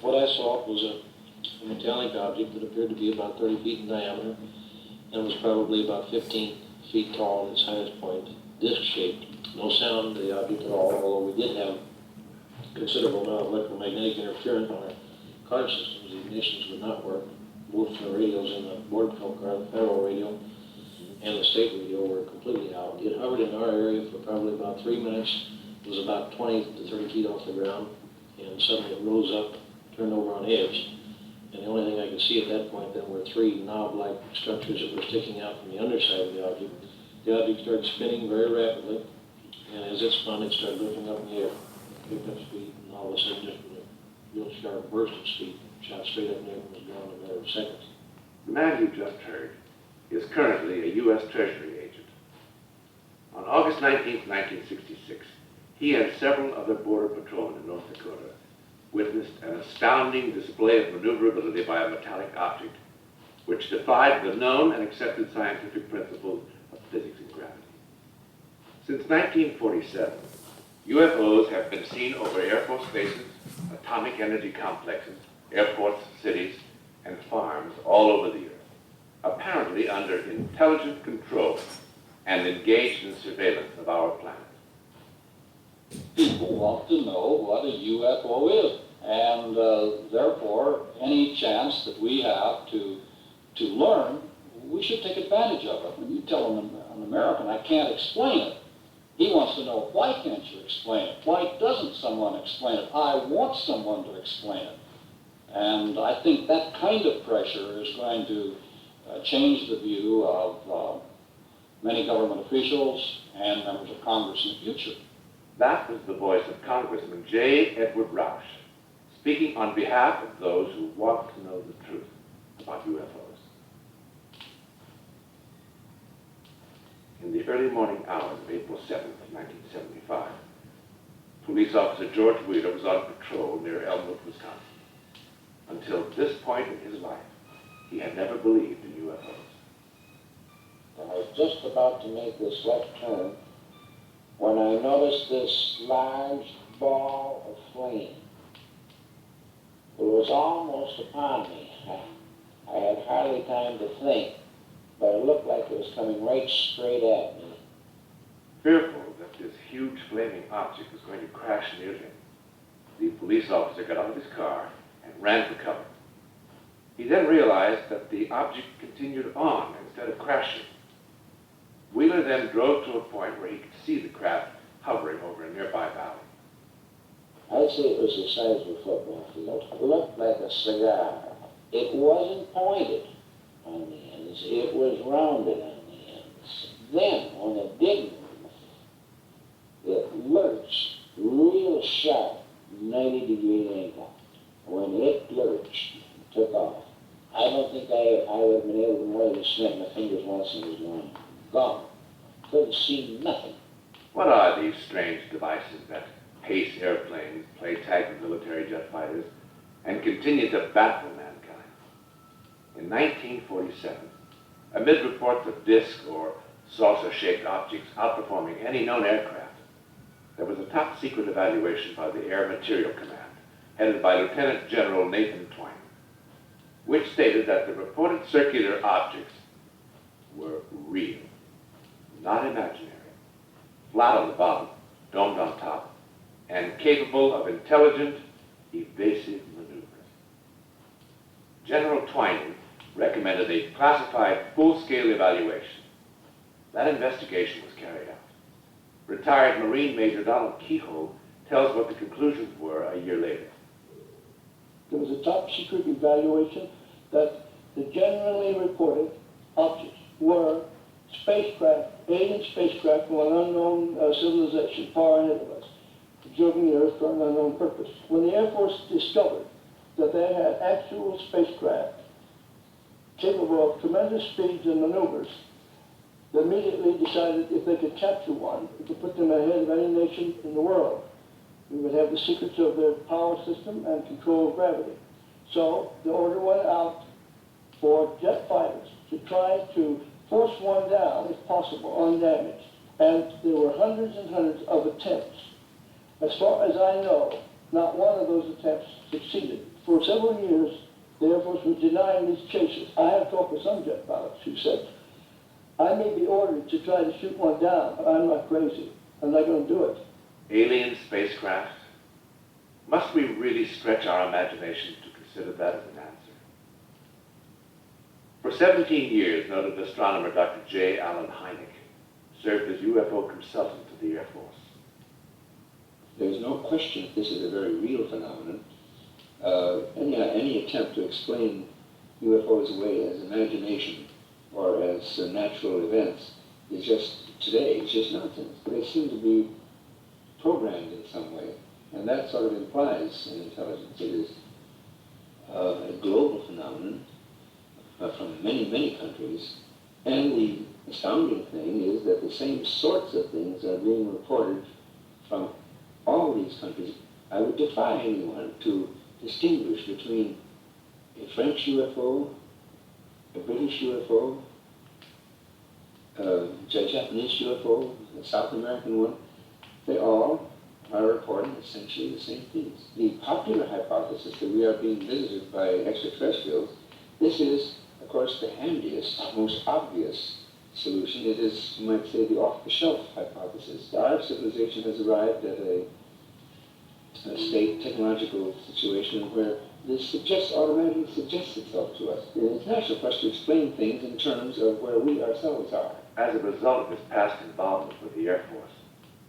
What I saw was a metallic object that appeared to be about 30 feet in diameter and was probably about 15 feet tall at its highest point, disc-shaped. No sound to the object at all, although we did have considerable amount of electromagnetic interference on our car systems. The ignitions would not work. Both the radios in the board patrol car, the federal radio and the state radio, were completely out. It hovered in our area for probably about 3 minutes. It was about 20 to 30 feet off the ground, and suddenly it rose up, turned over on edge. And the only thing I could see at that point then were 3 knob-like structures that were sticking out from the underside of the object. The object started spinning very rapidly, and as it spun, it started lifting up in the air, picked up speed, and all of a sudden, just with a real sharp burst of speed, shot straight up in the air and was gone in a matter of seconds. The man you just heard is currently a U.S. Treasury agent. On August 19, 1966, he and several other border patrolmen in North Dakota witnessed an astounding display of maneuverability by a metallic object which defied the known and accepted scientific principles of physics and gravity. Since 1947, UFOs have been seen over Air Force bases, atomic energy complexes, airports, cities, and farms all over the earth, apparently under intelligent control and engaged in surveillance of our planet. People want to know what a UFO is, and therefore any chance that we have to learn, we should take advantage of it. When you tell an American, I can't explain it, he wants to know, why can't you explain it? Why doesn't someone explain it? I want someone to explain it. And I think that kind of pressure is going to change the view of many government officials and members of Congress in the future. That was the voice of Congressman J. Edward Roush, speaking on behalf of those who want to know the truth about UFOs. In the early morning hours of April 7th, 1975, police officer George Wheeler was on patrol near Elmwood, Wisconsin. Until this point in his life, he had never believed in UFOs. I was just about to make this left turn when I noticed this large ball of flame. It was almost upon me. I had hardly time to think, but it looked like it was coming right straight at me. Fearful that this huge flaming object was going to crash near him, the police officer got out of his car and ran for cover. He then realized that the object continued on instead of crashing. Wheeler then drove to a point where he could see the craft hovering over a nearby valley. I'd say it was the size of a football field. It looked like a cigar. It wasn't pointed on the ends. It was rounded on the ends. Then, when it did move, it lurched real sharp, 90-degree angle. When it lurched, it took off. I don't think I would have been able to more than snap my fingers once and it was gone. Gone. Couldn't see nothing. What are these strange devices that pace airplanes, play tag with military jet fighters, and continue to baffle mankind? In 1947, amid reports of disc or saucer-shaped objects outperforming any known aircraft, there was a top-secret evaluation by the Air Materiel Command, headed by Lieutenant General Nathan Twain, which stated that the reported circular objects were real, not imaginary, flat on the bottom, domed on top, and capable of intelligent, evasive maneuvers. General Twain recommended a classified full-scale evaluation. That investigation was carried out. Retired Marine Major Donald Kehoe tells what the conclusions were a year later. There was a top-secret evaluation that the generally reported objects were spacecraft, alien spacecraft from an unknown civilization far ahead of us, observing the Earth for an unknown purpose. When the Air Force discovered that they had actual spacecraft capable of tremendous speeds and maneuvers, they immediately decided if they could capture one, it could put them ahead of any nation in the world. We would have the secrets of their power system and control of gravity. So the order went out for jet fighters to try to force one down, if possible, undamaged. And there were hundreds and hundreds of attempts. As far as I know, not one of those attempts succeeded for For several years, the Air Force was denying these chases. I have talked with some jet pilots who said, I may be ordered to try to shoot one down, but I'm not crazy. I'm not going to do it. Alien spacecraft? Must we really stretch our imagination to consider that as an answer? For 17 years, noted astronomer Dr. J. Allen Hynek served as UFO consultant to the Air Force. There's no question that this is a very real phenomenon. Any attempt to explain UFOs away as imagination or as natural events is just, today, it's just nonsense. They seem to be programmed in some way, and that sort of implies an intelligence. It is a global phenomenon from many, many countries, and the astounding thing is that the same sorts of things are being reported from all these countries. I would defy anyone to distinguish between a French UFO, a British UFO, a Japanese UFO, a South American one. They all are reporting essentially the same things. The popular hypothesis that we are being visited by extraterrestrials, this is, of course, the handiest, most obvious solution. It is, you might say, the off-the-shelf hypothesis. Our civilization has arrived at a state, technological situation where this automatically suggests itself to us. It's natural for us to explain things in terms of where we ourselves are. As a result of his past involvement with the Air Force,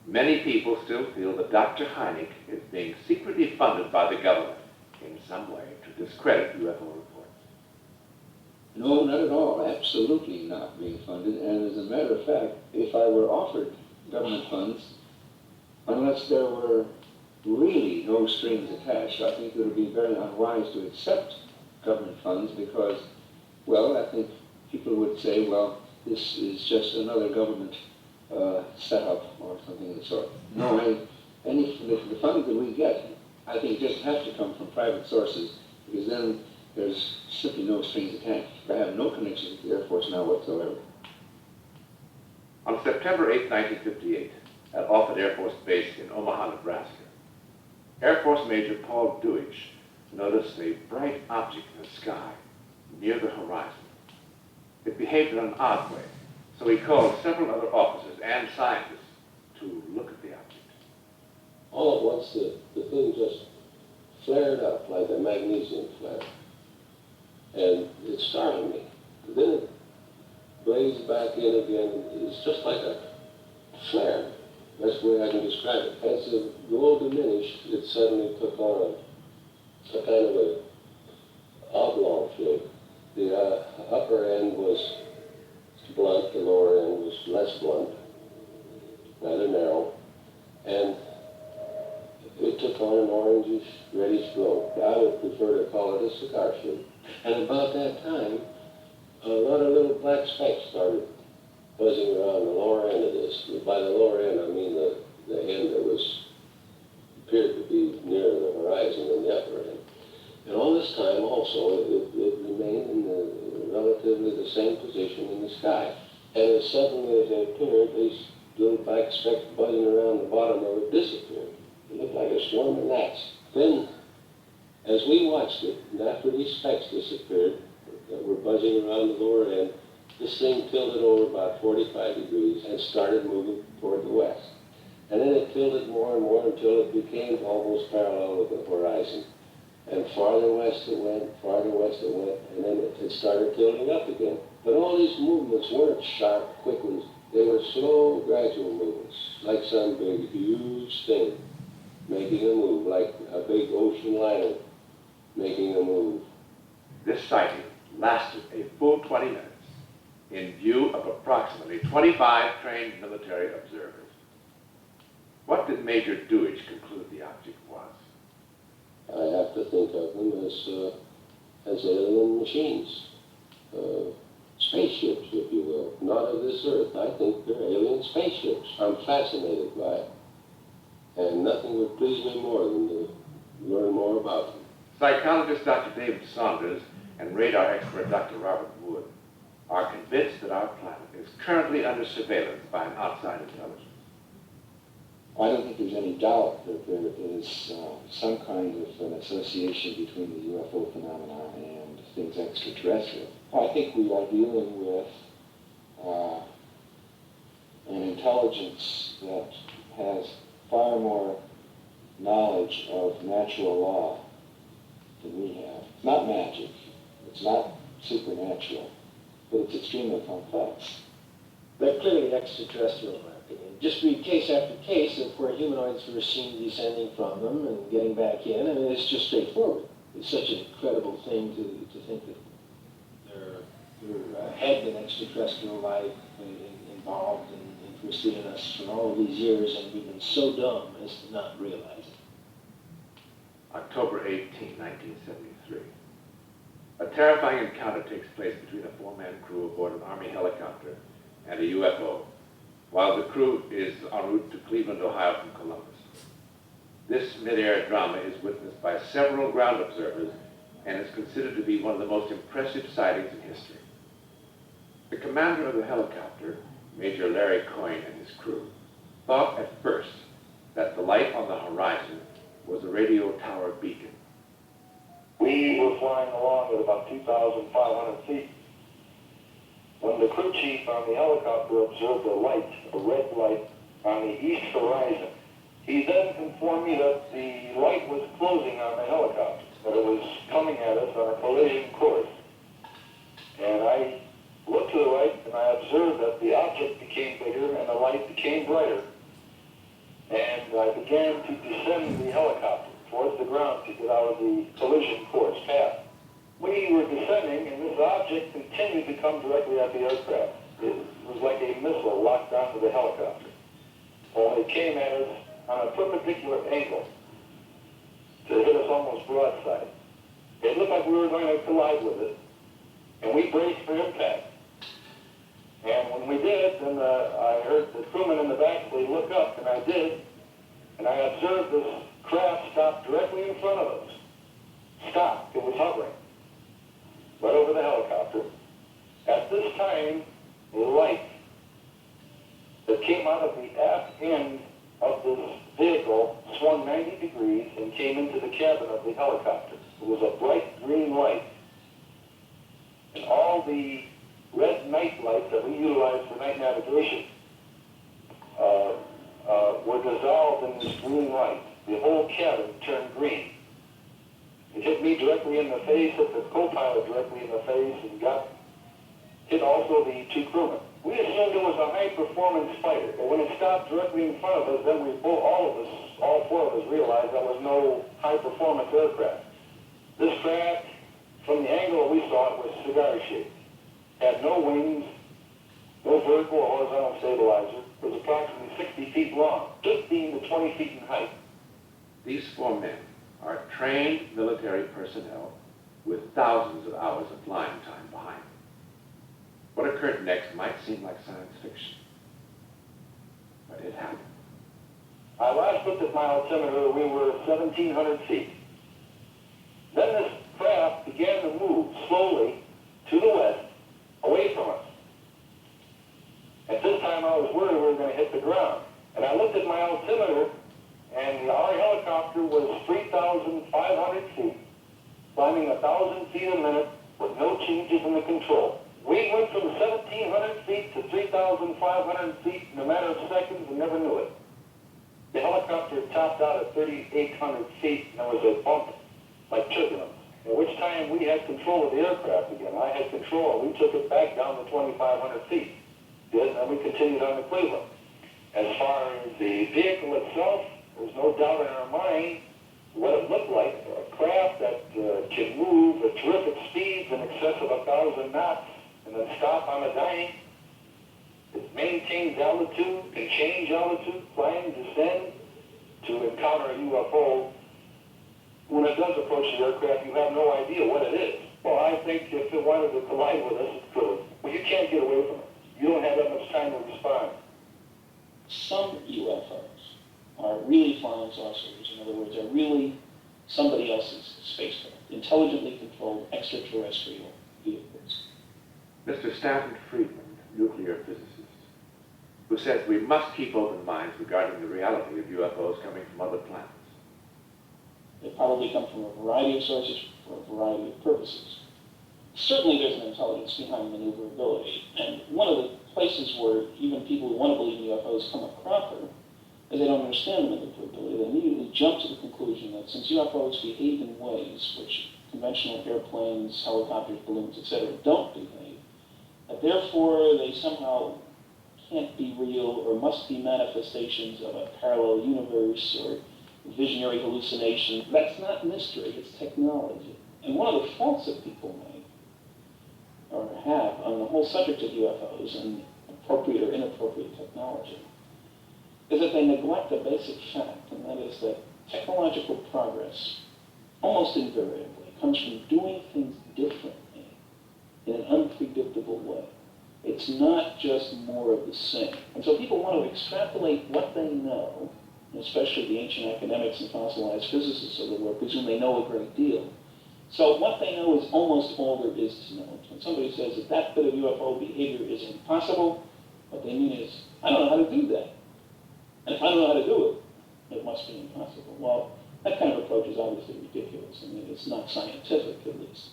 many people still feel that Dr. Hynek is being secretly funded by the government in some way to discredit UFO reports. No, not at all. Absolutely not being funded. And as a matter of fact, if I were offered government funds, unless there were really no strings attached, I think it would be very unwise to accept government funds because, well, I think people would say, well, this is just another government setup or something of the sort. No, the funds that we get, I think, just have to come from private sources because then there's simply no strings attached. I have no connection with the Air Force now whatsoever. On September 8, 1958, at Offutt Air Force Base in Omaha, Nebraska, Air Force Major Paul Dewich noticed a bright object in the sky near the horizon. It behaved in an odd way, so he called several other officers and scientists to look at the object. All at once, the thing just flared up like a magnesium flare. And it startled me. Then it blazed back in again. It's just like a flare. That's the way I can describe it. As the glow diminished, it suddenly took on a kind of a oblong shape. The upper end was blunt, the lower end was less blunt, rather narrow, and it took on an orangish, reddish glow. I would prefer to call it a cigar shape. And about that time, a lot of little black specks started buzzing around the lower end of this. By the lower end, I mean the end that appeared to be nearer the horizon than the upper end. And all this time also, it remained in relatively the same position in the sky. And as suddenly as it appeared, these little black specks buzzing around the bottom of it disappeared. It looked like a swarm of gnats. Then, as we watched it, and after these specks disappeared that were buzzing around the lower end, this thing tilted over about 45 degrees and started moving toward the west. And then it tilted more and more until it became almost parallel with the horizon. And farther west it went, and then it started tilting up again. But all these movements weren't sharp, quick ones. They were slow, gradual movements, like some big, huge thing making a move, like a big ocean liner making a move. This sighting lasted a full 20 minutes in view of approximately 25 trained military observers. What did Major Dewich conclude the object was? I have to think of them as alien machines, spaceships, if you will. Not of this earth. I think they're alien spaceships. I'm fascinated by it. And nothing would please me more than to learn more about them. Psychologist Dr. David Saunders and radar expert Dr. Robert Wood are convinced that our planet is currently under surveillance by an outside intelligence. I don't think there's any doubt that there is some kind of an association between the UFO phenomena and things extraterrestrial. I think we are dealing with an intelligence that has far more knowledge of natural law than we have. It's not magic, it's not supernatural, but it's extremely complex. They're clearly extraterrestrial, in my opinion. Just read case after case of where humanoids were seen descending from them and getting back in, and it's just straightforward. It's such an incredible thing to think that there had been extraterrestrial life involved in pursuing us for all of these years, and we've been so dumb as to not realize it. October 18, 1973. A terrifying encounter takes place between a four-man crew aboard an Army helicopter and a UFO, while the crew is en route to Cleveland, Ohio from Columbus. This mid-air drama is witnessed by several ground observers and is considered to be one of the most impressive sightings in history. The commander of the helicopter, Major Larry Coyne, and his crew thought at first that the light on the horizon was a radio tower beacon. We were flying along at about 2,500 feet when the crew chief on the helicopter observed a light, a red light, on the east horizon. He then informed me that the light was closing on the helicopter, that it was coming at us on a collision course. And I looked to the right and I observed that the object became bigger and the light became brighter. And I began to descend the helicopter towards the ground to get out of the collision course path. We were descending and this object continued to come directly at the aircraft. It was like a missile locked onto the helicopter. Only it came at us on a perpendicular angle to hit us almost broadside. It looked like we were going to collide with it, and we braced for impact. And when we did, then I heard the crewman in the back say, "Look up," and I did, and I observed this craft stop directly in front of us. Stopped. It was hovering right over the helicopter. At this time, a light that came out of the aft end of this vehicle swung 90 degrees and came into the cabin of the helicopter. It was a bright green light. And all the red night lights that we utilize for night navigation were dissolved in this green light. The whole cabin turned green. It hit me directly in the face, hit the co-pilot directly in the face, and hit also the two crewmen. We assumed it was a high-performance fighter, but when it stopped directly in front of us, then all four of us realized that was no high-performance aircraft. This craft, from the angle we saw it, was cigar-shaped. Had no wings, no vertical or horizontal stabilizer. It was approximately 60 feet long, 15 to 20 feet in height. These four men are trained military personnel with thousands of hours of flying time behind them. What occurred next might seem like science fiction, but it happened. I last looked at my altimeter, we were 1,700 feet. Then this craft began to move slowly to the west, away from us. At this time I was worried we were going to hit the ground. And I looked at my altimeter, and our helicopter was 3,500 feet, climbing 1,000 feet a minute with no changes in the control. We went from 1,700 feet to 3,500 feet in a matter of seconds and never knew it. The helicopter topped out at 3,800 feet, and there was a bump like turbulence, at which time we had control of the aircraft again. I had control, and we took it back down to 2,500 feet. And then we continued on to Cleveland. As far as the vehicle itself, there's no doubt in our mind what it looked like. A craft that can move at terrific speeds in excess of 1,000 knots and then stop on a dime. It maintains altitude, can change altitude, climb, descend to encounter a UFO. When it does approach the aircraft, you have no idea what it is. Well, I think if it wanted to collide with us, it could. Well, you can't get away from it. You don't have that much time to respond. Some UFOs are really flying saucers. In other words, they're really somebody else's spacecraft, intelligently controlled extraterrestrial vehicles. Mr. Stanton Friedman, nuclear physicist, who says we must keep open minds regarding the reality of UFOs coming from other planets. They probably come from a variety of sources for a variety of purposes. Certainly there's an intelligence behind maneuverability, and one of the places where even people who want to believe in UFOs come a cropper is they don't understand the maneuverability. They immediately jump to the conclusion that since UFOs behave in ways which conventional airplanes, helicopters, balloons, etc. don't behave, that therefore they somehow can't be real or must be manifestations of a parallel universe or visionary hallucination. That's not mystery, it's technology. And one of the faults that people make or have on the whole subject of UFOs and appropriate or inappropriate technology is that they neglect a basic fact, and that is that technological progress almost invariably comes from doing things differently in an unpredictable way. It's not just more of the same. And so people want to extrapolate what they know, and especially the ancient academics and fossilized physicists of the world presume they know a great deal. So what they know is almost all there is to know. When somebody says that that bit of UFO behavior is impossible, what they mean is, I don't know how to do that. And if I don't know how to do it, it must be impossible. Well, that kind of approach is obviously ridiculous. I mean, it's not scientific, at least.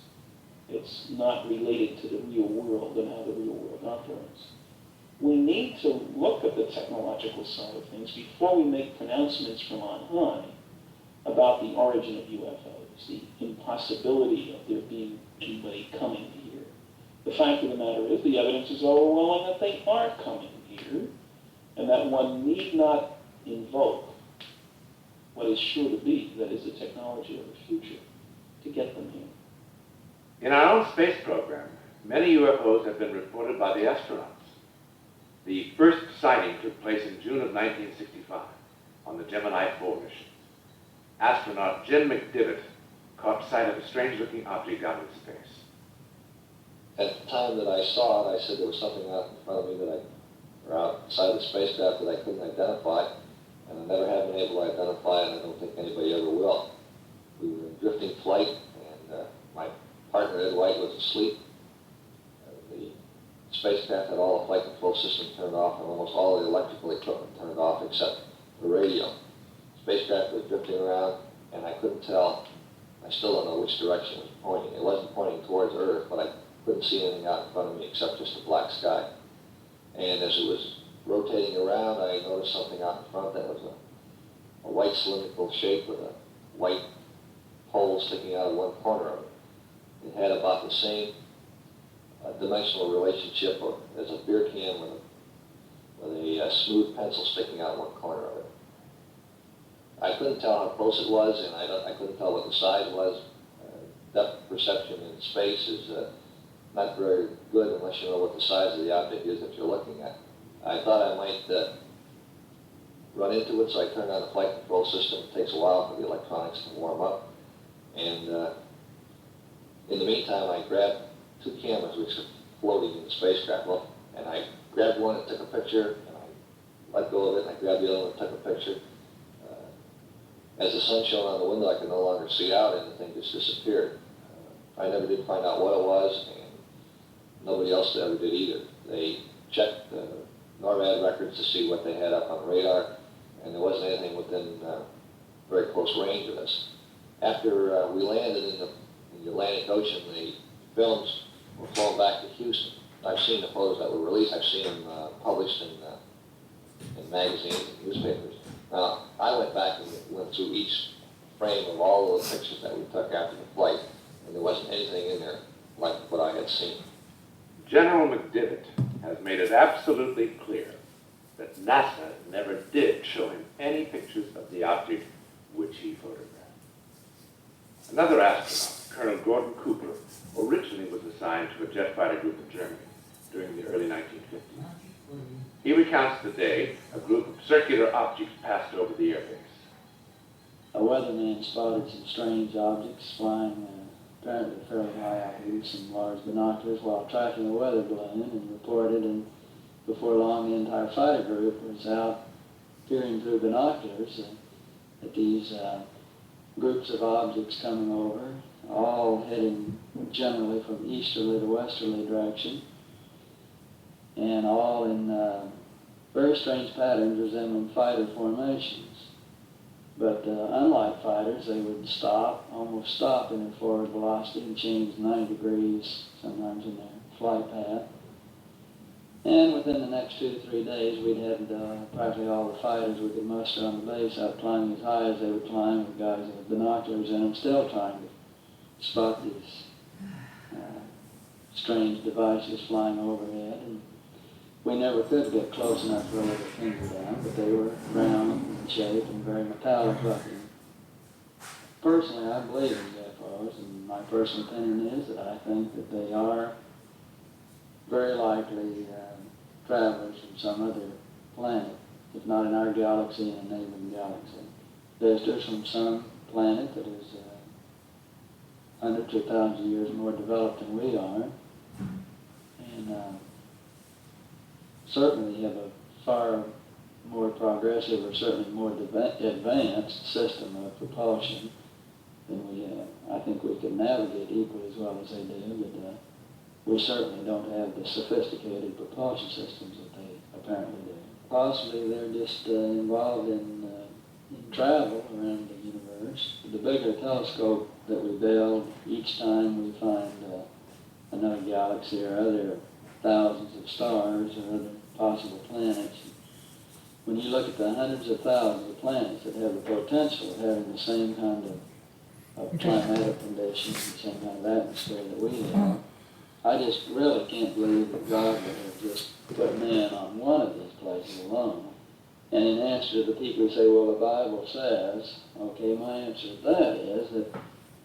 It's not related to the real world and how the real world operates. We need to look at the technological side of things before we make pronouncements from on high about the origin of UFOs, the impossibility of there being anybody coming here. The fact of the matter is, the evidence is overwhelming that they are coming here, and that one need not invoke what is sure to be, that is the technology of the future, to get them here. In our own space program, many UFOs have been reported by the astronauts. The first sighting took place in June of 1965 on the Gemini 4 mission. Astronaut Jim McDivitt caught sight of a strange-looking object out in space. At the time that I saw it, I said there was something out in front of me or outside of the spacecraft that I couldn't identify, and I never have been able to identify, and I don't think anybody ever will. We were in drifting flight, and my partner Ed White was asleep. The spacecraft had all the flight control system turned off and almost all the electrical equipment turned off except the radio. The spacecraft was drifting around, and I couldn't tell. I still don't know which direction it was pointing. It wasn't pointing towards Earth, but I couldn't see anything out in front of me except just a black sky. And as it was rotating around, I noticed something out in front that was a white cylindrical shape with a white pole sticking out of one corner of it. It had about the same dimensional relationship as a beer can with a smooth pencil sticking out one corner of it. I couldn't tell how close it was, and I couldn't tell what the size was. Depth perception in space is not very good unless you know what the size of the object is that you're looking at. I thought I might run into it, so I turned on the flight control system. It takes a while for the electronics to warm up. And in the meantime, I grabbed two cameras which were floating in the spacecraft. And I grabbed one and took a picture, and I let go of it, and I grabbed the other one and took a picture. As the sun shone on the window, I could no longer see out, and the thing just disappeared. I never did find out what it was, and nobody else ever did either. They checked the NORAD records to see what they had up on radar, and there wasn't anything within very close range of us. After we landed in the Atlantic Ocean, the films were flown back to Houston. I've seen the photos that were released. I've seen them published in magazines and newspapers. Now, I went back and went through each frame of all of the pictures that we took after the flight, and there wasn't anything in there like what I had seen. General McDivitt has made it absolutely clear that NASA never did show him any pictures of the object which he photographed. Another astronaut, Colonel Gordon Cooper, originally was assigned to a jet fighter group in Germany during the early 1950s. He recounts the day a group of circular objects passed over the airbase. A weatherman spotted some strange objects flying apparently fairly high altitude, some large binoculars, while tracking a weather balloon, and reported, and before long the entire fighter group was out peering through binoculars at these groups of objects coming over, all heading generally from easterly to westerly direction, and all in very strange patterns resembling fighter formations. But unlike fighters, they would stop, almost stop in their forward velocity and change 90 degrees sometimes in their flight path. And within the next 2 to 3 days, we'd had practically all the fighters we could muster on the base out climbing as high as they would climb, with guys with binoculars in them, still trying to spot these strange devices flying overhead. And we never could get close enough to really pin them down, but they were round in shape and very metallic looking. Personally, I believe in UFOs, and my personal opinion is that I think that they are very likely travelers from some other planet, if not in our galaxy, in a neighboring galaxy. Visitors from some planet that is 100 to 1,000 years more developed than we are, and certainly have a far more progressive, or certainly more advanced system of propulsion than we have. I think we can navigate equally as well as they do, but we certainly don't have the sophisticated propulsion systems that they apparently do. Possibly they're just involved in travel around the universe. The bigger telescope that we build, each time we find another galaxy or other thousands of stars or other possible planets. When you look at the hundreds of thousands of planets that have the potential of having the same kind of climatic conditions, the same kind of atmosphere that we have, I just really can't believe that God would have just put man on one of these places alone. And in answer to the people who say, well, the Bible says, okay, my answer to that is that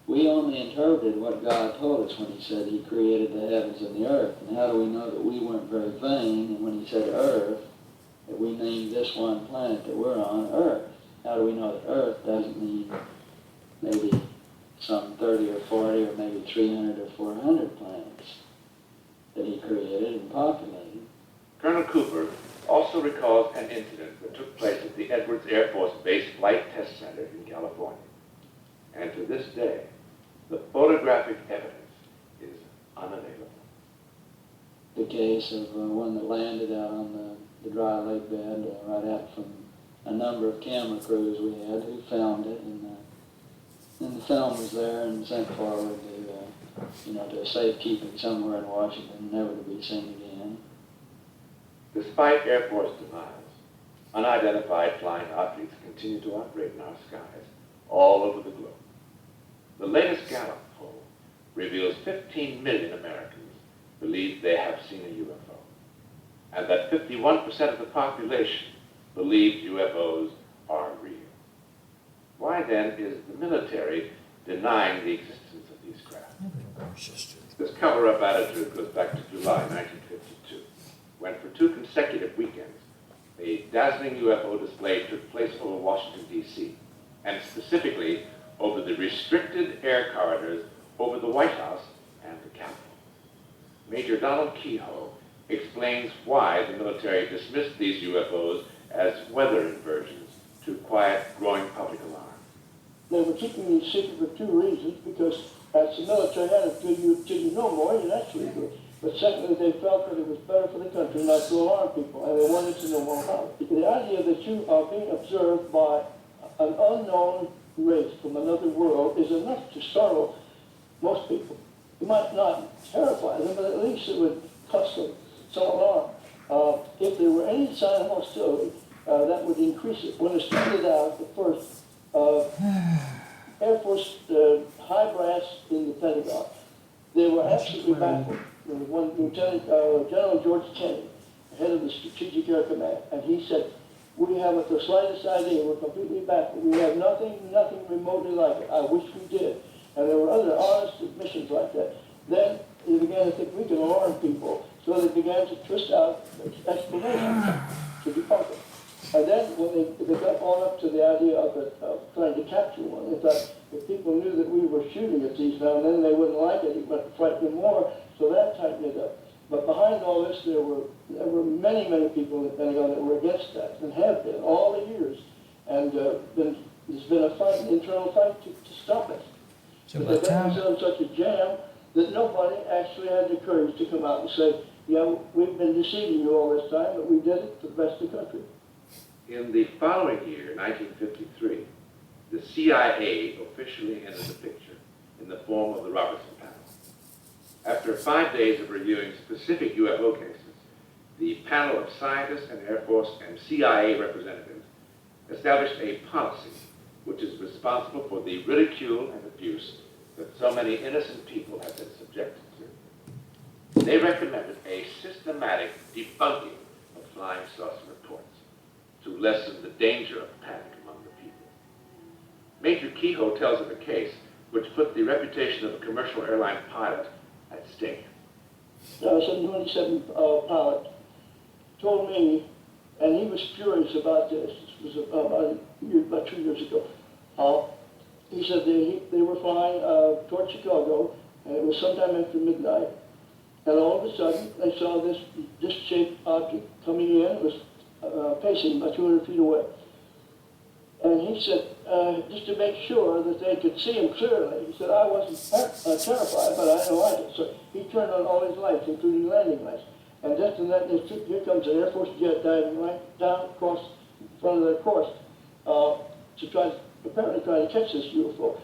we only interpreted what God told us when he said he created the heavens and the earth. And how do we know that we weren't very vain? And when he said earth, that we named this one planet that we're on, Earth. How do we know that Earth doesn't mean maybe some 30 or 40 or maybe 300 or 400 planets that he created and populated? Colonel Cooper also recalls an incident that took place at the Edwards Air Force Base Flight Test Center in California. And to this day, the photographic evidence is unavailable. The case of one that landed out on the dry lake bed right out from a number of camera crews we had who filmed it, and the film was there and sent forward to safekeeping somewhere in Washington, never to be seen again. Despite Air Force denials, unidentified flying objects continue to operate in our skies all over the globe. The latest Gallup poll reveals 15 million Americans believe they have seen a UFO, and that 51% of the population believes UFOs are real. Why then is the military denying the existence of these craft? This cover-up attitude goes back to July 1952, when for 2 consecutive weekends, a dazzling UFO display took place over Washington, D.C., and specifically over the restricted air corridors over the White House and the Capitol. Major Donald Kehoe explains why the military dismissed these UFOs as weather inversions to quiet growing public alarm. They were keeping these secret for 2 reasons, because as the military had it, till you know more, you're naturally good. But secondly, they felt that it was better for the country not to alarm people, and they wanted to know more about it. The idea that you are being observed by an unknown race from another world is enough to startle most people. It might not terrify them, but at least it would cause them some alarm. If there were any sign of hostility, that would increase it. When it started out, the first Air Force high brass in the Pentagon, they were absolutely baffled. There was one Lieutenant General George Kennedy, head of the Strategic Air Command, and he said, we haven't the slightest idea, we're completely baffled. We have nothing remotely like it. I wish we did. And there were other honest admissions like that. Then they began to think we can alarm people, so they began to twist out explanations to debunk it. And then when they got on up to the idea of trying to capture one, they thought if people knew that we were shooting at these now and then, they wouldn't like it, but frighten them more, so that tightened it up. But behind all this, there were many people in the Pentagon that were against that, and have been all the years. And there's been a fight, an internal fight to stop it. But they got themselves such a jam that nobody actually had the courage to come out and say, yeah, we've been deceiving you all this time, but we did it for the best of the country. In the following year, 1953, the CIA officially entered the picture in the form of the Robertson Panel. After 5 days of reviewing specific UFO cases, the panel of scientists and Air Force and CIA representatives established a policy which is responsible for the ridicule and abuse that so many innocent people have been subjected to. They recommended a systematic debunking of flying saucer reports to lessen the danger of panic among the people. Major Kehoe tells of a case which put the reputation of a commercial airline pilot at stake. A 727 pilot told me, and he was furious about this. This was about 2 years ago. He said they were flying toward Chicago, and it was sometime after midnight. And all of a sudden, they saw this disc-shaped object coming in. It was pacing about 200 feet away. And he said, just to make sure that they could see him clearly, he said, I wasn't terrified, but I know I did. So he turned on all his lights, including landing lights. And just in that, here comes an Air Force jet diving right down across in front of their course to apparently try to catch this UFO.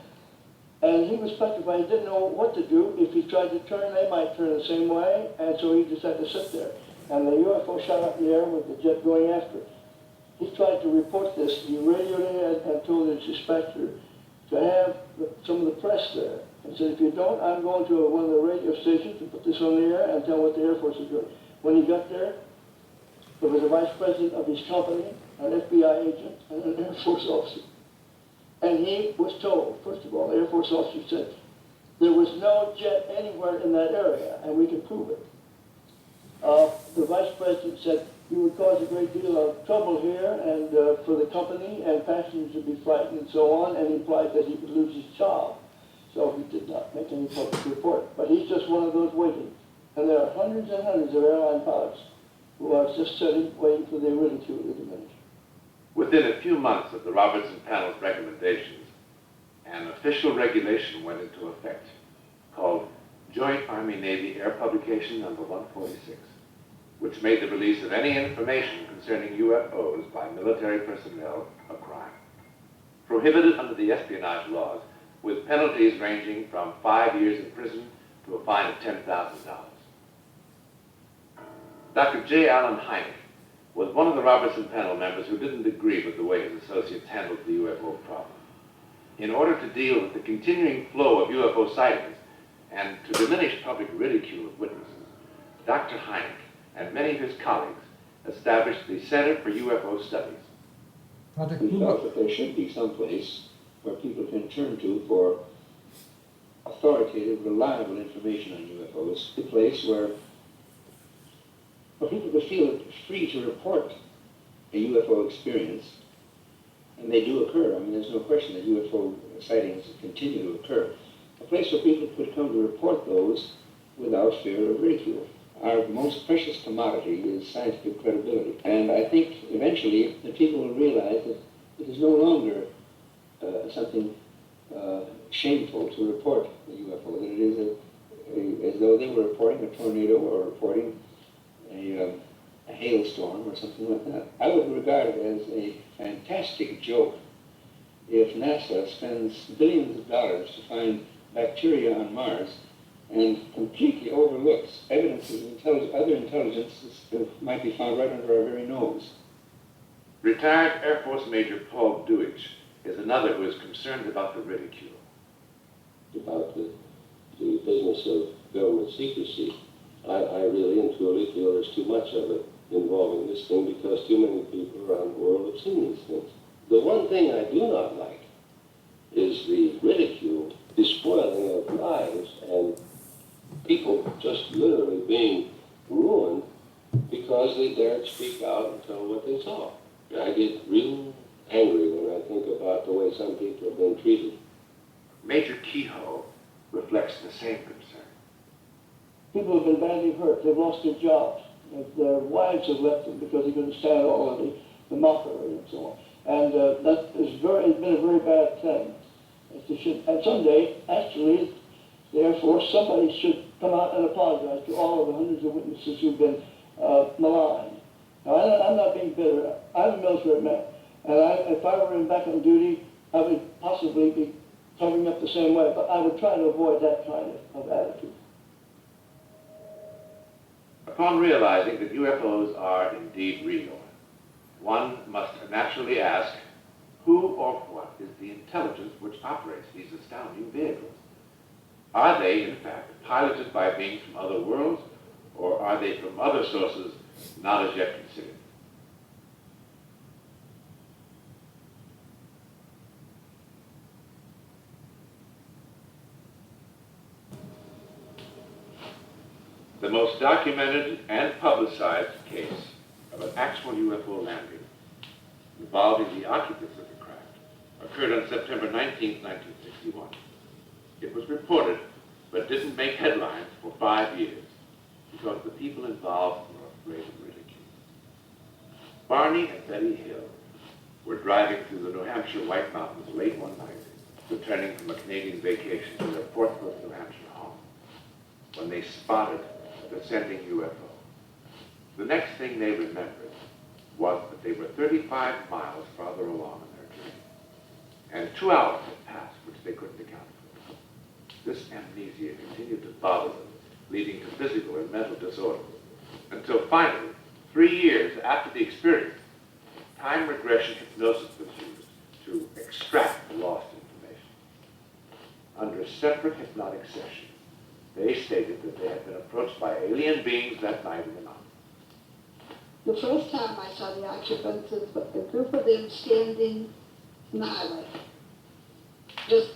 And he was petrified. He didn't know what to do. If he tried to turn, they might turn the same way. And so he just had to sit there. And the UFO shot up in the air with the jet going after it. He tried to report this. He radioed in and told his dispatcher to have some of the press there. And said, if you don't, I'm going to one of the radio stations to put this on the air and tell what the Air Force is doing. When he got there was a vice president of his company, an FBI agent, and an Air Force officer. And he was told, first of all, the Air Force officer said, there was no jet anywhere in that area, and we can prove it. The vice president said, you would cause a great deal of trouble here and for the company, and passengers would be frightened and so on, and implied that he could lose his job. So he did not make any public report. But he's just one of those waiting. And there are hundreds and hundreds of airline pilots who are just sitting, waiting for their ridicule to diminish. Within a few months of the Robertson Panel's recommendations, an official regulation went into effect called Joint Army-Navy Air Publication Number 146, which made the release of any information concerning UFOs by military personnel a crime, prohibited under the espionage laws, with penalties ranging from 5 years in prison to a fine of $10,000. Dr. J. Allen Hynek was one of the Robertson Panel members who didn't agree with the way his associates handled the UFO problem. In order to deal with the continuing flow of UFO sightings and to diminish public ridicule of witnesses, Dr. Hynek and many of his colleagues established the Center for UFO Studies. We felt that there should be some place where people can turn to for authoritative, reliable information on UFOs, a place where people could feel free to report a UFO experience, and they do occur. I mean, there's no question that UFO sightings continue to occur. A place where people could come to report those without fear of ridicule. Our most precious commodity is scientific credibility. And I think eventually the people will realize that it is no longer something shameful to report a UFO, that it is as though they were reporting a tornado or reporting a hailstorm or something like that. I would regard it as a fantastic joke if NASA spends billions of dollars to find bacteria on Mars and completely overlooks evidences of other intelligences that might be found right under our very nose. Retired Air Force Major Paul Dewich is another who is concerned about the ridicule. About the business of government secrecy, I really and truly feel there's too much of it involving this thing because too many people around the world have seen these things. The one thing I do not like is the ridicule, the spoiling of lives, and people just literally being ruined because they dared speak out and tell what they saw. I get real angry when I think about the way some people have been treated. Major Kehoe reflects the same concern. People have been badly hurt. They've lost their jobs. Their wives have left them because they couldn't stand all of the mockery and so on. And that has been a very bad thing. And someday, actually, the Air Force, somebody should come out and apologize to all of the hundreds of witnesses who've been maligned. Now, I'm not being bitter. I'm a military man, and if I were back on duty, I would possibly be covering up the same way, but I would try to avoid that kind of attitude. Upon realizing that UFOs are indeed real, one must naturally ask, who or what is the intelligence which operates these astounding vehicles? Are they, in fact, piloted by beings from other worlds, or are they from other sources not as yet considered? The most documented and publicized case of an actual UFO landing involving the occupants of the craft occurred on September 19, 1961. It was reported, but didn't make headlines for 5 years because the people involved were afraid of ridicule. Barney and Betty Hill were driving through the New Hampshire White Mountains late one night, returning from a Canadian vacation to their Fort Worth, New Hampshire home, when they spotted a descending UFO. The next thing they remembered was that they were 35 miles farther along in their journey, and 2 hours had passed, which they couldn't account for. This amnesia continued to bother them, leading to physical and mental disorders, until finally, 3 years after the experience, time regression hypnosis was used to extract the lost information. Under a separate hypnotic session, they stated that they had been approached by alien beings that night in the mountains. The first time I saw the occupants was a group of them standing in the highway, just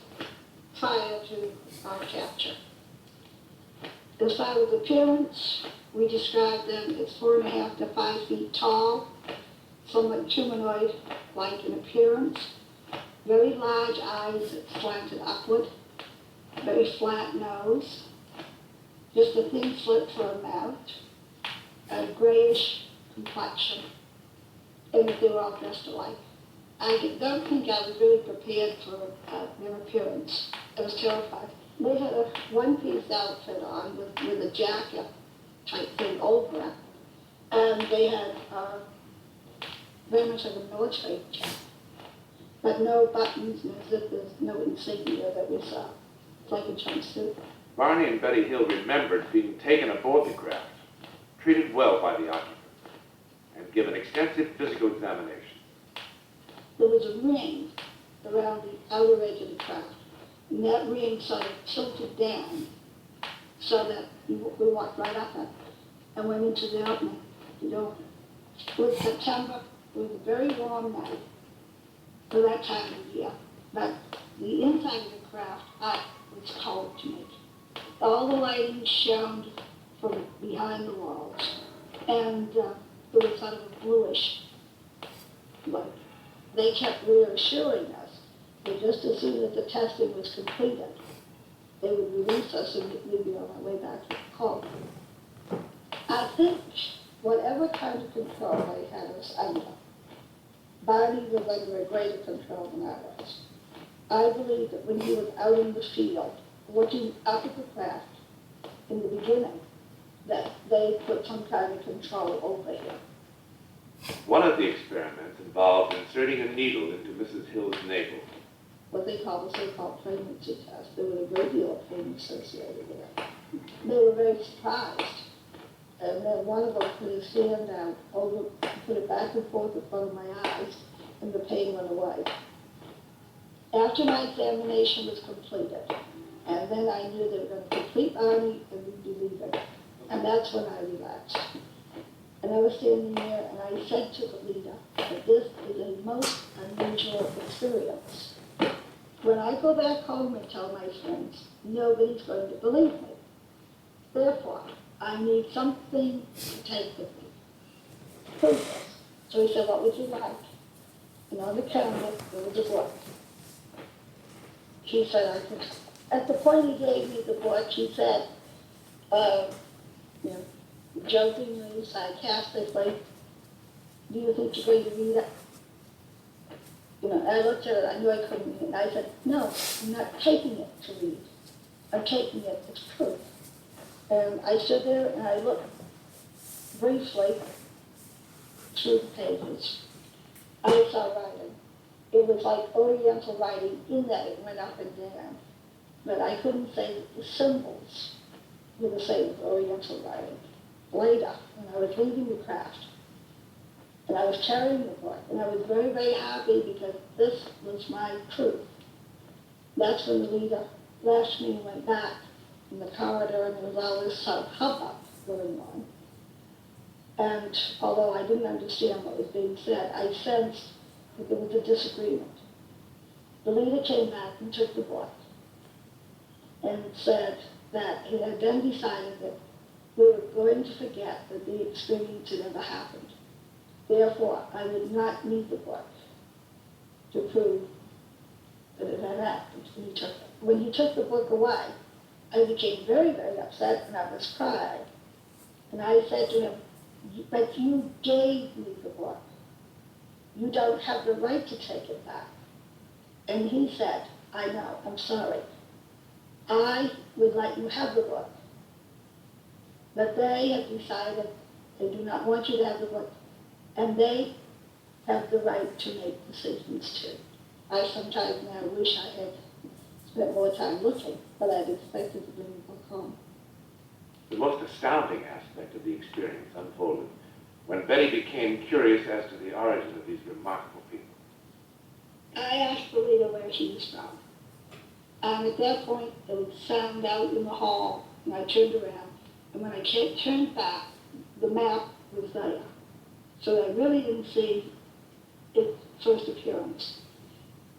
prior to our capture. As far as appearance, we described them as 4.5 to 5 feet tall, somewhat humanoid-like in appearance, very large eyes that slanted upward, very flat nose, just a thin slit for a mouth, a grayish complexion, and they were all dressed alike. I don't think I was really prepared for their appearance. I was terrified. They had a one-piece outfit on with a jacket type thing over it, and they had very much like a military jacket, but no buttons, no zippers, no insignia that we saw. It's like a jumpsuit. Barney and Betty Hill remembered being taken aboard the craft, treated well by the occupants, and given extensive physical examination. There was a ring around the outer edge of the craft, and that ring sort of tilted down so that we walked right up it and went into the opening, the door. It was September. It was a very warm night for that time of year, but the inside of the craft was cold to me. All the lighting shone from behind the walls, and it was sort of a bluish light. They kept reassuring us that just as soon as the testing was completed, they would release us and we'd be on our way back to the home. I think whatever kind of control they had us under, Barney was under a greater control than I was. I believe that when he was out in the field, looking up at the craft in the beginning, that they put some kind of control over him. One of the experiments involved inserting a needle into Mrs. Hill's navel. What they call the so-called pregnancy test. There was a great deal of pain associated with it. They were very surprised. And then one of them put his hand out, put it back and forth in front of my eyes, and the pain went away. After my examination was completed, and then I knew they were going to complete Barney and we'd be leaving. And that's when I relaxed. And I was standing there and I said to the leader that this is a most unusual experience. When I go back home and tell my friends, nobody's going to believe me. Therefore, I need something to take with me. Prove this. So he said, what would you like? And on the counter, there was a book. He said, I could. At the point he gave me the book, he said, jokingly, sarcastically, do you think you're going to read it? I looked at it, I knew I couldn't read it. I said, no, I'm not taking it to read. I'm taking it as proof. And I stood there and I looked briefly through the pages. I saw writing. It was like Oriental writing in that it went up and down. But I couldn't say that the symbols were the same as Oriental writing. Later, when I was leaving the craft, and I was carrying the book, and I was very, very happy because this was my truth. That's when the leader left me and went back in the corridor, and there was all this sort of hubbub going on. And although I didn't understand what was being said, I sensed that there was a disagreement. The leader came back and took the book and said that he had then decided that we were going to forget that the experience had ever happened. Therefore, I would not need the book to prove that it had happened. And he took it. When he took the book away, I became very, very upset, and I was crying. And I said to him, but you gave me the book. You don't have the right to take it back. And he said, I know, I'm sorry. I would let you have the book. But they have decided they do not want you to have the book, and they have the right to make decisions too. I sometimes now wish I had spent more time looking, but I'd expected to bring the book home. The most astounding aspect of the experience unfolded when Betty became curious as to the origin of these remarkable people. I asked the leader where he was from. And at that point, there was sound out in the hall, and I turned around. And when I turned back, the map was there. So I really didn't see its first appearance.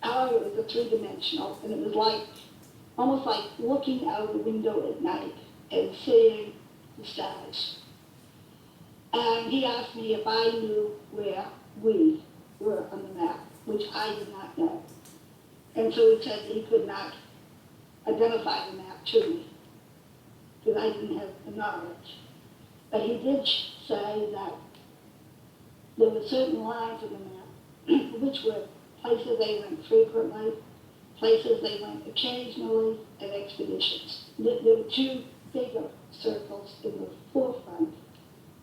However, it was a three-dimensional, and it was like, almost like looking out the window at night and seeing the stars. And he asked me if I knew where we were on the map, which I did not know. And so he said that he could not identify the map to me, because I didn't have the knowledge. But he did say that there were certain lines in the map, which were places they went frequently, places they went occasionally, and expeditions. There were two bigger circles in the forefront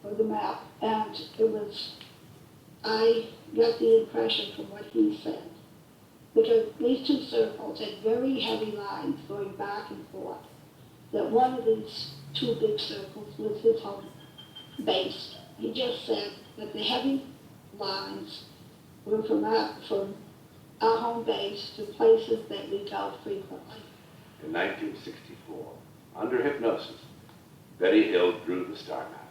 of the map, and I got the impression from what he said, because these two circles had very heavy lines going back and forth, that one of these two big circles was his home base. He just said that the heavy lines were from our home base to places that we go frequently. In 1964, under hypnosis, Betty Hill drew the star map.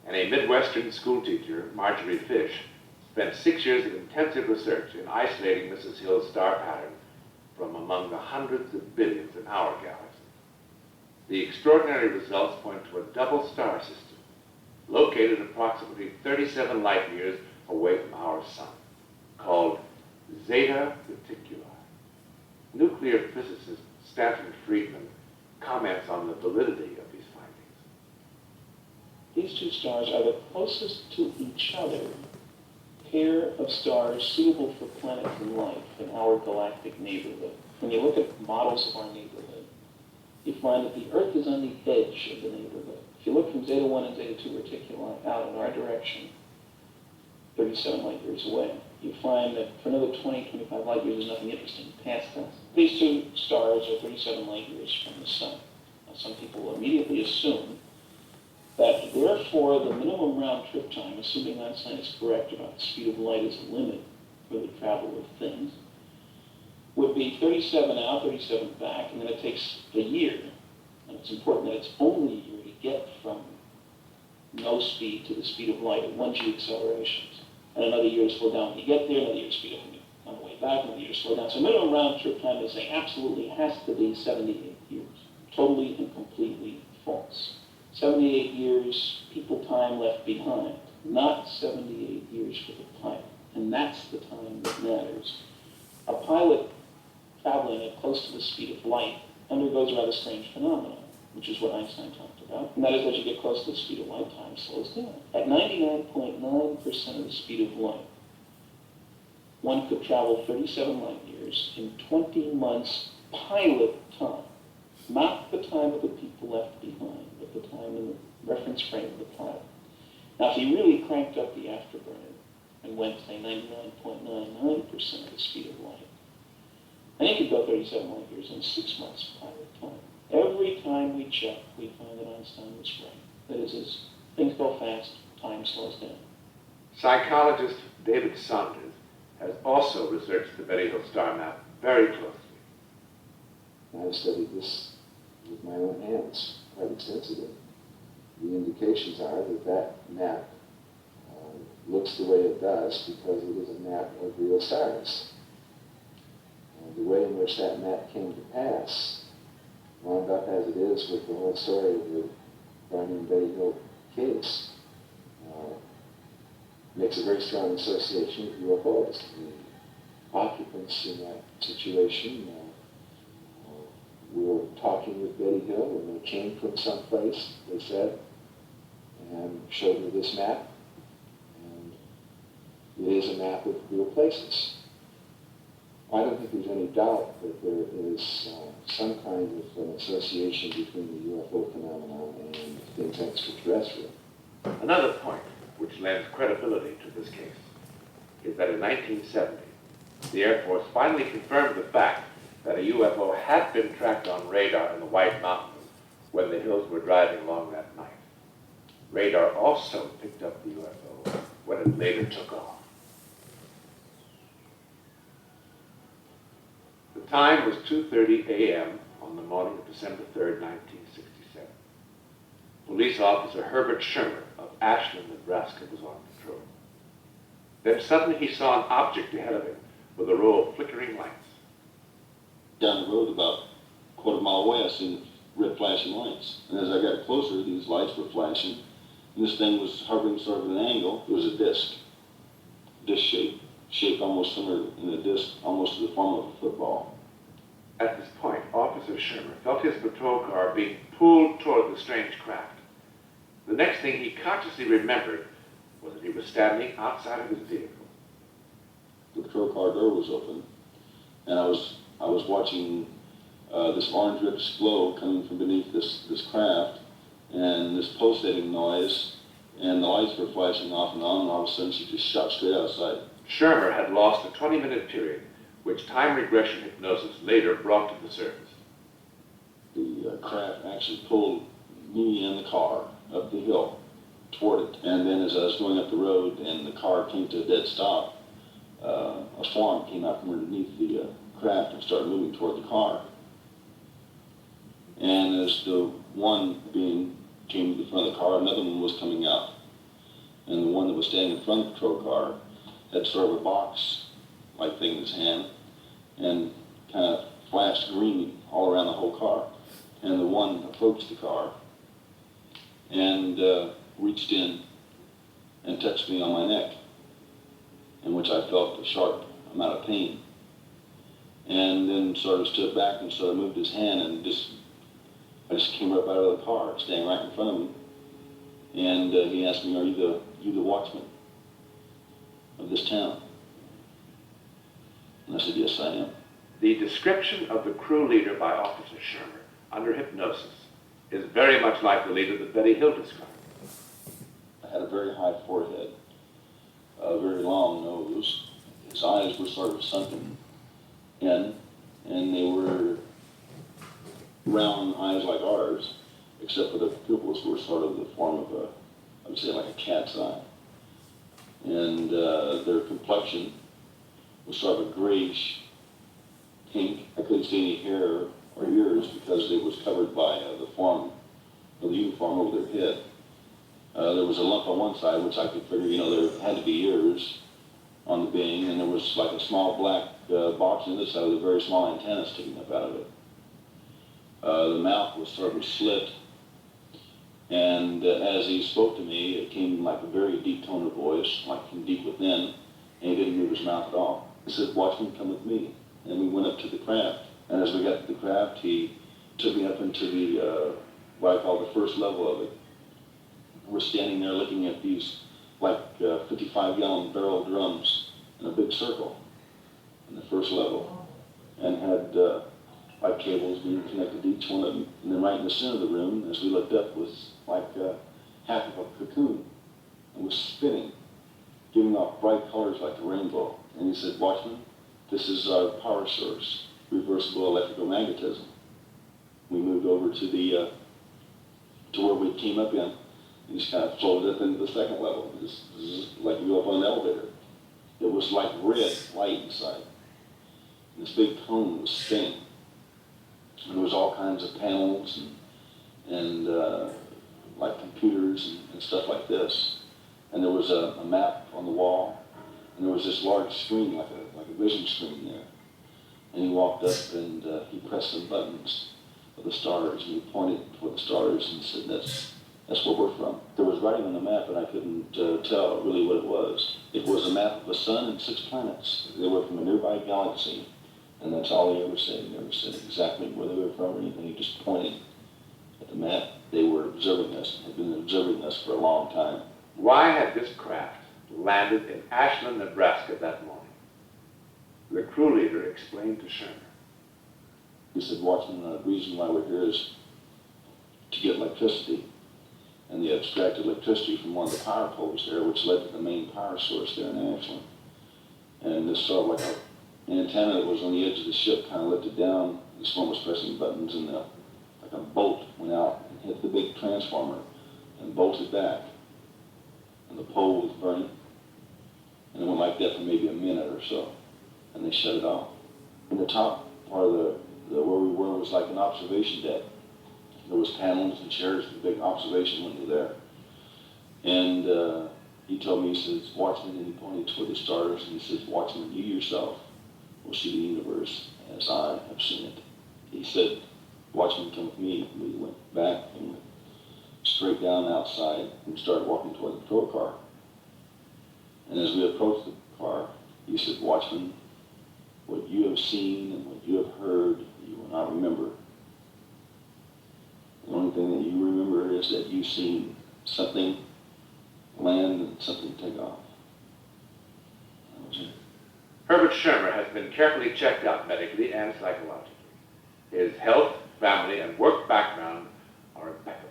And a Midwestern schoolteacher, Marjorie Fish, spent 6 years of intensive research in isolating Mrs. Hill's star pattern from among the hundreds of billions in our galaxy. The extraordinary results point to a double star system located approximately 37 light years away from our sun, called Zeta Reticuli. Nuclear physicist Stanton Friedman comments on the validity of these findings. These two stars are the closest to each other pair of stars suitable for planetary life in our galactic neighborhood. When you look at models of our neighborhood, you find that the Earth is on the edge of the neighborhood. If you look from Zeta 1 and Zeta 2 Reticuli out in our direction, 37 light years away, you find that for another 20, 25 light years, there's nothing interesting past us. These two stars are 37 light years from the sun. Now, some people will immediately assume that therefore the minimum round trip time, assuming Einstein is correct about the speed of light as a limit for the travel of things, would be 37 out, 37 back, and then it takes a year. And it's important that it's only a year to get from no speed to the speed of light at 1g accelerations, and another year to slow down when you get there, another year to speed up on the way back, another year to slow down. So minimum round trip time, they say, absolutely has to be 78 years. Totally and completely false. 78 years people time left behind, not 78 years for the pilot. And that's the time that matters. A pilot traveling at close to the speed of light undergoes a rather strange phenomenon, which is what Einstein talked about. And that is, as you get close to the speed of light, time slows down. At 99.9% of the speed of light, one could travel 37 light years in 20 months pilot time. not the time of the people left behind, but the time in the reference frame of the planet. Now, if he really cranked up the afterburner and went, say, 99.99% of the speed of light, then he could go 37 light years in 6 months pilot time. Every time we check, we find that Einstein was right. That is, as things go fast, time slows down. Psychologist David Saunders has also researched the Betty Hill star map very closely. I've studied this with my own hands quite extensively. The indications are that that map looks the way it does because it is a map of real stars. And the way in which that map came to pass wound up as it is with the whole story of the Barney and Betty Hill case. Makes a very strong association with UFOs. The occupants in that situation were talking with Betty Hill, and they came from someplace, they said, and showed her this map. And it is a map of real places. I don't think there's any doubt that there is some kind of an association between the UFO phenomenon and things extraterrestrial. Another point which lends credibility to this case is that in 1970, the Air Force finally confirmed the fact that a UFO had been tracked on radar in the White Mountains when the Hills were driving along that night. Radar also picked up the UFO when it later took off. The time was 2:30 a.m. on the morning of December 3rd, 1967. Police officer Herbert Schirmer of Ashland, Nebraska was on patrol. Then suddenly he saw an object ahead of him with a row of flickering lights. Down the road about a quarter mile away, I seen red flashing lights. And as I got closer, these lights were flashing. And this thing was hovering sort of at an angle. It was a disc shape, shaped almost similar in a disc, almost to the form of a football. At this point, Officer Schirmer felt his patrol car being pulled toward the strange craft. The next thing he consciously remembered was that he was standing outside of his vehicle. The patrol car door was open, and I was watching this orange ripped glow coming from beneath this craft, and this pulsating noise, and the lights were flashing off and on, and all of a sudden she just shot straight outside. Schirmer had lost a 20-minute period, which time regression hypnosis later brought to the surface. The craft actually pulled me and the car up the hill toward it, and then as I was going up the road and the car came to a dead stop, a form came out from underneath the craft and started moving toward the car. And as the one being came to the front of the car, another one was coming out. And the one that was standing in front of the patrol car had sort of a box-like thing in his hand and kind of flashed green all around the whole car. And the one approached the car and reached in and touched me on my neck, in which I felt a sharp amount of pain. And then sort of stood back and sort of moved his hand, and I just came right out of the car, standing right in front of me. And he asked me, "Are you the watchman of this town?" And I said, "Yes, I am." The description of the crew leader by Officer Schirmer under hypnosis is very much like the leader that Betty Hill described. I had a very high forehead, a very long nose. His eyes were sort of sunken in, and they were round eyes like ours, except for the pupils were sort of the form of I would say like a cat's eye. And their complexion was sort of a grayish pink. I couldn't see any hair or ears because it was covered by the form of the uniform over their head. There was a lump on one side, which I could figure, there had to be ears on the being, and there was like a small black box on this side with a very small antenna sticking up out of it. The mouth was sort of slit, and as he spoke to me, it came like a very deep tone of voice, like from deep within, and he didn't move his mouth at all. He said, "Watchman, come with me." And we went up to the craft, and as we got to the craft, he took me up into the, what I call the first level of it. We're standing there looking at these like 55-gallon barrel drums in a big circle in the first level, and had by cables being connected to each one of them. And then right in the center of the room, as we looked up, was like half of a cocoon and was spinning, giving off bright colors like a rainbow. And he said, "Watchman, this is our power source, reversible electrical magnetism." We moved over to the to where we came up in. He just kind of floated up into the second level. This is like you up on an elevator. It was like red light inside. And this big cone was spinning. And there was all kinds of panels and like computers and stuff like this. And there was a map on the wall. And there was this large screen, like a vision screen there. And he walked up and he pressed some buttons of the stars. And he pointed toward the stars and said, that's where we're from. There was writing on the map, and I couldn't tell really what it was. It was a map of the sun and 6 planets. They were from a nearby galaxy, and that's all he ever said. He never said exactly where they were from or anything. He just pointed at the map. They were observing us, had been observing us for a long time. Why had this craft landed in Ashland, Nebraska that morning? The crew leader explained to Shermer. He said, "Watchman, the reason why we're here is to get electricity." And they extracted electricity from one of the power poles there, which led to the main power source there in Ashland. And this sort of like an antenna that was on the edge of the ship kind of lifted down. This one was pressing buttons, and like a bolt went out and hit the big transformer and bolted back. And the pole was burning. And it went like that for maybe a minute or so. And they shut it off. And the top part of where we were was like an observation deck. There was panels and chairs with a big observation window there. And he told me, he says, "Watchman," and he pointed toward the stars, and he says, "Watchman, you yourself will see the universe as I have seen it." He said, "Watchman, come with me." We went back and went straight down outside and started walking toward the patrol car. And as we approached the car, he said, "Watchman, what you have seen and what you have heard, you will not remember. The only thing that you remember is that you've seen something land and something take off." That was it. Herbert Shermer has been carefully checked out medically and psychologically. His health, family, and work background are impeccable.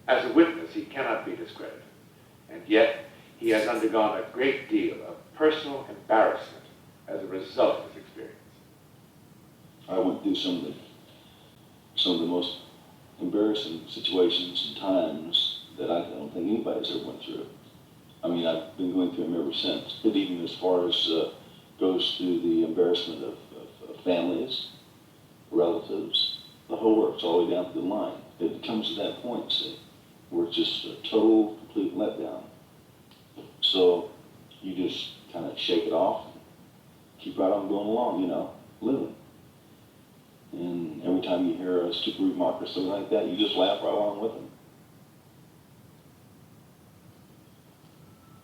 As a witness, he cannot be discredited. And yet, he has undergone a great deal of personal embarrassment as a result of his experience. I went through some of the most embarrassing situations and times that I don't think anybody's ever went through. I mean, I've been going through them ever since. But even as far as goes through the embarrassment of families, relatives, the whole works all the way down to the line. It comes to that point, see, where it's just a total, complete letdown. So you just kind of shake it off, keep right on going along, living. And every time you hear a stupid remark or something like that, you just laugh right along with them.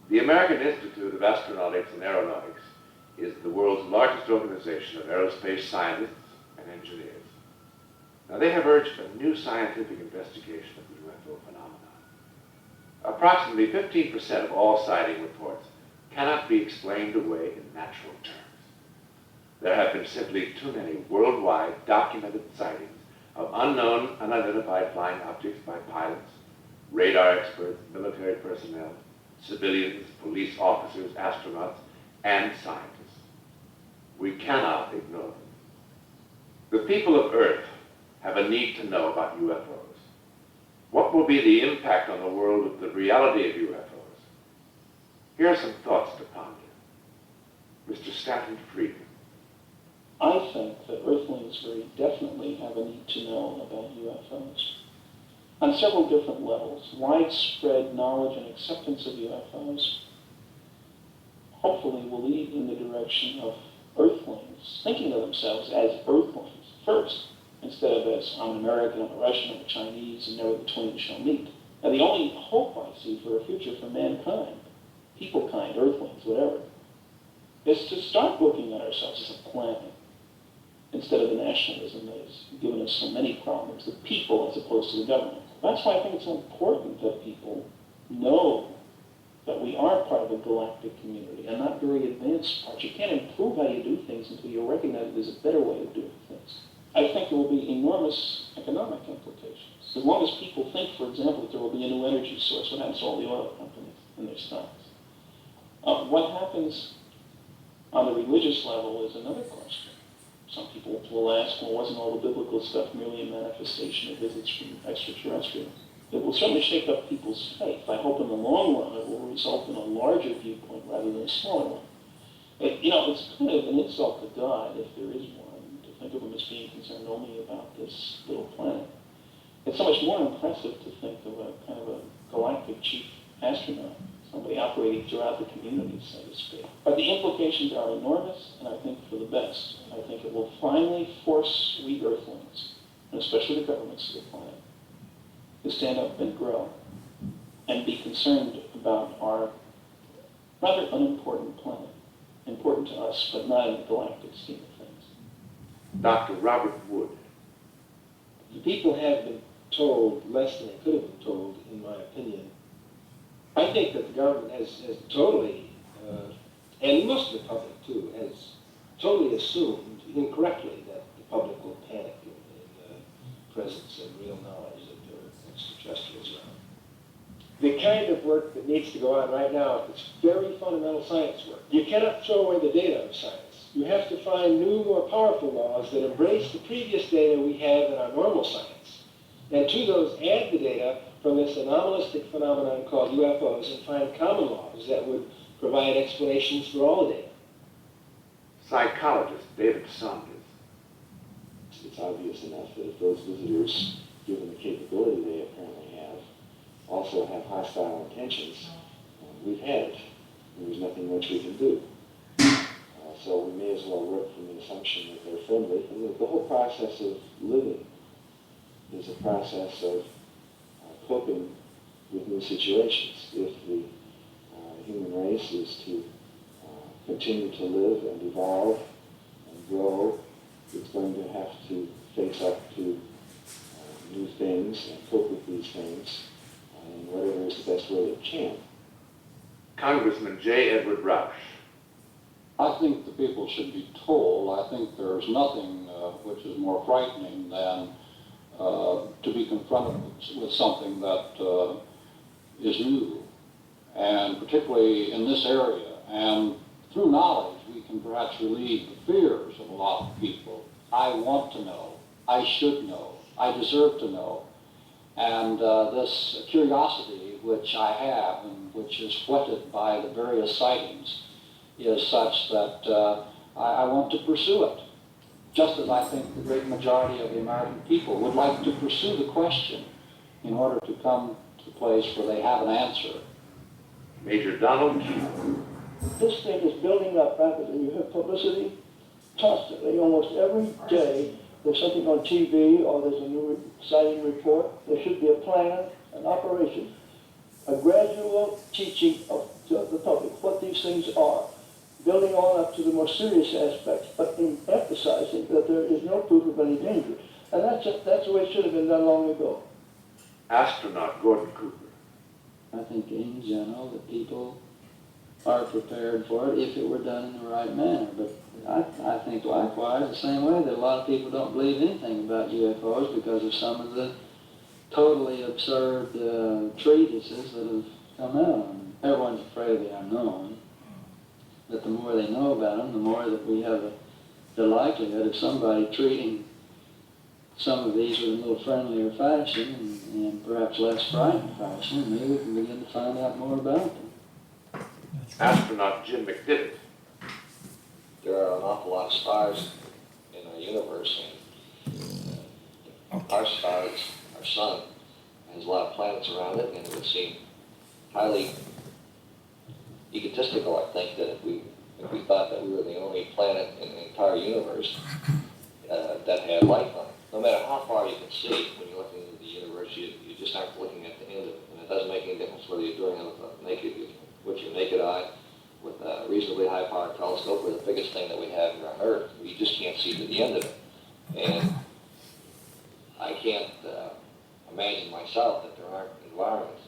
The American Institute of Astronautics and Aeronautics is the world's largest organization of aerospace scientists and engineers. Now, they have urged a new scientific investigation of the UFO phenomenon. Approximately 15% of all sighting reports cannot be explained away in natural terms. There have been simply too many worldwide documented sightings of unknown, unidentified flying objects by pilots, radar experts, military personnel, civilians, police officers, astronauts, and scientists. We cannot ignore them. The people of Earth have a need to know about UFOs. What will be the impact on the world of the reality of UFOs? Here are some thoughts to ponder. Mr. Stanton Friedman. I think that Earthlings very definitely have a need to know about UFOs. On several different levels, widespread knowledge and acceptance of UFOs hopefully will lead in the direction of Earthlings thinking of themselves as Earthlings first, instead of as I'm an American, I'm a Russian, I'm a Chinese, and never the twain shall meet. And the only hope I see for a future for mankind, peoplekind, Earthlings, whatever, is to start looking at ourselves as a planet, instead of the nationalism that has given us so many problems, the people as opposed to the government. That's why I think it's so important that people know that we are part of a galactic community and not very advanced parts. You can't improve how you do things until you recognize there's a better way of doing things. I think there will be enormous economic implications. As long as people think, for example, that there will be a new energy source, what happens to all the oil companies and their stocks? What happens on the religious level is another question. Some people will ask, well, wasn't all the biblical stuff merely a manifestation of visits from extraterrestrials? It will certainly shake up people's faith. I hope in the long run it will result in a larger viewpoint rather than a smaller one. It's kind of an insult to God, if there is one, to think of him as being concerned only about this little planet. It's so much more impressive to think of a kind of a galactic chief astronaut, somebody operating throughout the community, so to speak. But the implications are enormous, and I think for the best. I think it will finally force we Earthlings, and especially the governments of the planet, to stand up and grow and be concerned about our rather unimportant planet. Important to us, but not in the galactic scheme of things. Dr. Robert Wood. The people have been told less than they could have been told, in my opinion. I think that the government has totally, and most of the public too, has totally assumed incorrectly that the public will panic in the presence of real knowledge that there are extraterrestrials around. The kind of work that needs to go on right now is very fundamental science work. You cannot throw away the data of science. You have to find new, more powerful laws that embrace the previous data we have in our normal science. And to those, add the data from this anomalistic phenomenon called UFOs and find common laws that would provide explanations for all the data. Psychologist David Saunders. It's obvious enough that if those visitors, given the capability they apparently have, also have hostile intentions, we've had it. There's nothing much we can do. So we may as well work from the assumption that they're friendly. And the whole process of living is a process of coping with new situations. If the human race is to continue to live and evolve and grow, it's going to have to face up to new things and cope with these things in whatever is the best way it can. Congressman J. Edward Roush. I think the people should be told. I think there's nothing which is more frightening than to be confronted with something that is new, and particularly in this area. And through knowledge, we can perhaps relieve the fears of a lot of people. I want to know. I should know. I deserve to know. And this curiosity which I have and which is whetted by the various sightings is such that I want to pursue it. Just as I think the great majority of the American people would like to pursue the question in order to come to the place where they have an answer. Major Donald Key. This thing is building up rapidly. You have publicity constantly, almost every day. There's something on TV or there's a new sighting report. There should be a plan, an operation, a gradual teaching of the public what these things are, building on up to the more serious aspects, but emphasizing that there is no proof of any danger. And that's the way it should have been done long ago. Astronaut Gordon Cooper. I think in general that people are prepared for it if it were done in the right manner. But I think likewise, the same way that a lot of people don't believe anything about UFOs because of some of the totally absurd treatises that have come out. Everyone's afraid of the unknown, but the more they know about them, the more that we have the likelihood of somebody treating some of these with a little friendlier fashion and perhaps less frightened fashion. Maybe we can begin to find out more about them. Astronaut Jim McDivitt. There are an awful lot of stars in our universe, and our stars, our sun, has a lot of planets around it, and it would seem highly egotistical, I think, that if we thought that we were the only planet in the entire universe that had life on it. No matter how far you can see when you're looking into the universe, you just aren't looking at the end of it, and it doesn't make any difference whether you're doing it with your naked eye, with a reasonably high-powered telescope, or the biggest thing that we have here on Earth. You just can't see to the end of it. And I can't imagine myself that there aren't environments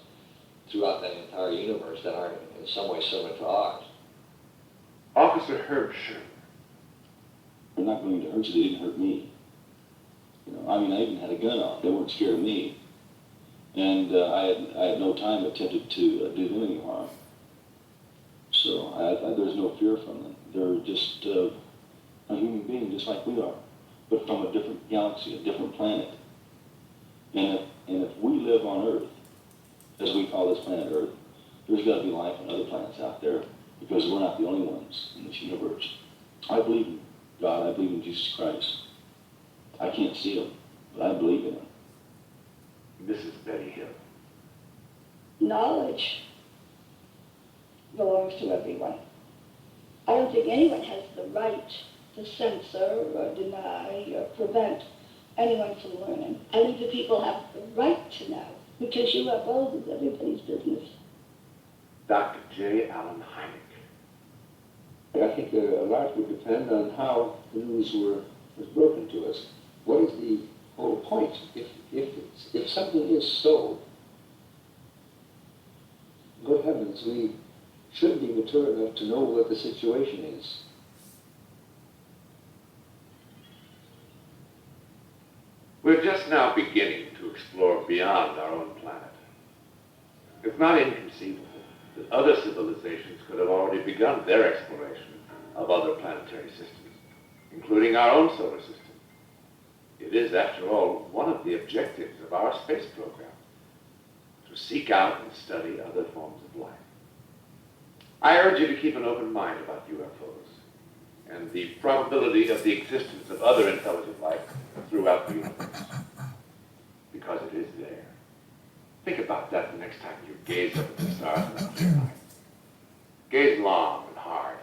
throughout that entire universe that aren't in some way similar to ours. Officer Herb Sherman. They're not going to hurt you, they didn't hurt me. You know, I mean, I even had a gun on. They weren't scared of me. And I had no time attempted to do them any harm. So there's no fear from them. They're just a human being just like we are, but from a different galaxy, a different planet. And if we live on Earth, as we call this planet Earth, there's got to be life on other planets out there, because we're not the only ones in this universe. I believe in God. I believe in Jesus Christ. I can't see him, but I believe in him. Mrs. Betty Hill. Knowledge belongs to everyone. I don't think anyone has the right to censor or deny or prevent anyone from learning. I think the people have the right to know, because UFOs is everybody's business. Dr. J. Allen Hynek. I think a lot would depend on how the news was broken to us. What is the whole point? If something is so, good heavens, we should be mature enough to know what the situation is. We're just now beginning to explore beyond our own planet. It's not inconceivable that other civilizations could have already begun their exploration of other planetary systems, including our own solar system. It is, after all, one of the objectives of our space program, to seek out and study other forms of life. I urge you to keep an open mind about UFOs and the probability of the existence of other intelligent life throughout the universe, because it is there. Think about that the next time you gaze up at the stars in a clear night. Gaze long and hard.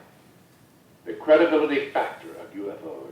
The credibility factor of UFOs